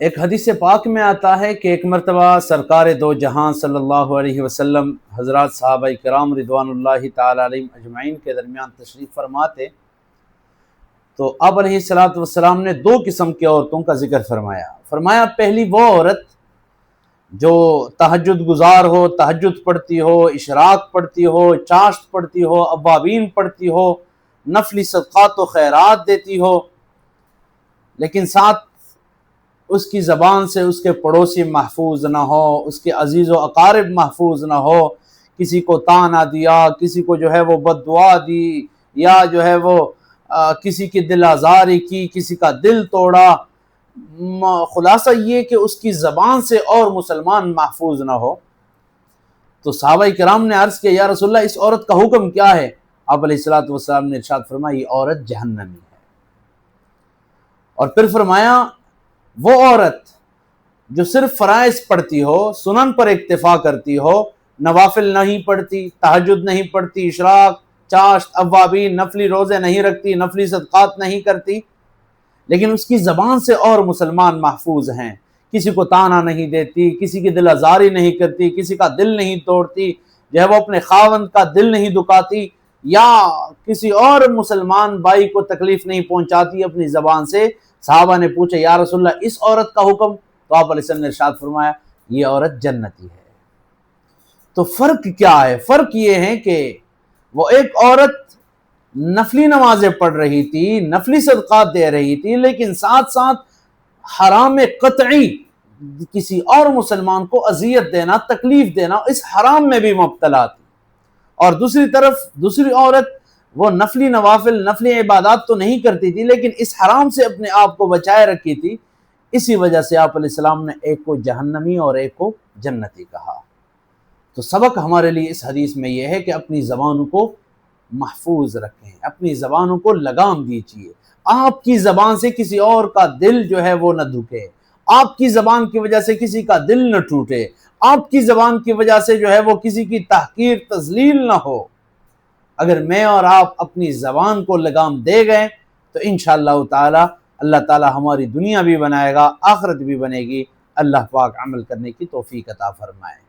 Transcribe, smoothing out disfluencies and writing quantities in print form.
ایک حدیث پاک میں آتا ہے کہ ایک مرتبہ سرکار دو جہاں صلی اللہ علیہ وسلم حضرات صحابہ کرام رضوان اللہ تعالی علیہم اجمعین کے درمیان تشریف فرماتے، تو آپ علیہ الصلوۃ والسلام نے دو قسم کی عورتوں کا ذکر فرمایا پہلی وہ عورت جو تہجد گزار ہو، تہجد پڑھتی ہو، اشراق پڑھتی ہو، چاشت پڑھتی ہو، اوابین پڑھتی ہو، نفلی صدقات و خیرات دیتی ہو، لیکن ساتھ اس کی زبان سے اس کے پڑوسی محفوظ نہ ہو، اس کے عزیز و اقارب محفوظ نہ ہو، کسی کو طعنہ دیا، کسی کو جو ہے وہ بد دعا دی، یا جو ہے وہ کسی کی دل آزاری کی، کسی کا دل توڑا، خلاصہ یہ کہ اس کی زبان سے اور مسلمان محفوظ نہ ہو۔ تو صحابہ کرام نے عرض کیا یا رسول اللہ اس عورت کا حکم کیا ہے؟ آپ علیہ الصلوۃ والسلام نے ارشاد فرمایا یہ عورت جہنمی ہے، اور پھر فرمایا وہ عورت جو صرف فرائض پڑھتی ہو، سنن پر اکتفا کرتی ہو، نوافل نہیں پڑھتی، تہجد نہیں پڑھتی، اشراق، چاشت، اوابین، نفلی روزے نہیں رکھتی، نفلی صدقات نہیں کرتی، لیکن اس کی زبان سے اور مسلمان محفوظ ہیں، کسی کو طعنہ نہیں دیتی، کسی کی دل آزاری نہیں کرتی، کسی کا دل نہیں توڑتی، جو ہے وہ اپنے خاوند کا دل نہیں دکاتی، یا کسی اور مسلمان بھائی کو تکلیف نہیں پہنچاتی اپنی زبان سے۔ صحابہ نے پوچھا یا رسول اللہ اس عورت کا حکم؟ تو آپ علیہ السلام نے ارشاد فرمایا یہ عورت جنتی ہے۔ تو فرق کیا ہے؟ فرق یہ ہے کہ وہ ایک عورت نفلی نمازیں پڑھ رہی تھی، نفلی صدقات دے رہی تھی، لیکن ساتھ ساتھ حرام قطعی کسی اور مسلمان کو اذیت دینا، تکلیف دینا، اس حرام میں بھی مبتلا تھی۔ اور دوسری طرف دوسری عورت وہ نفلی نوافل، نفلی عبادات تو نہیں کرتی تھی، لیکن اس حرام سے اپنے آپ کو بچائے رکھی تھی، اسی وجہ سے آپ علیہ السلام نے ایک کو جہنمی اور ایک کو جنتی کہا۔ تو سبق ہمارے لیے اس حدیث میں یہ ہے کہ اپنی زبانوں کو محفوظ رکھیں، اپنی زبانوں کو لگام دیجیے، آپ کی زبان سے کسی اور کا دل جو ہے وہ نہ دکھے، آپ کی زبان کی وجہ سے کسی کا دل نہ ٹوٹے، آپ کی زبان کی وجہ سے جو ہے وہ کسی کی تحقیر تذلیل نہ ہو۔ اگر میں اور آپ اپنی زبان کو لگام دے گئے تو انشاءاللہ تعالی اللہ تعالی ہماری دنیا بھی بنائے گا، آخرت بھی بنے گی۔ اللہ پاک عمل کرنے کی توفیق عطا فرمائے۔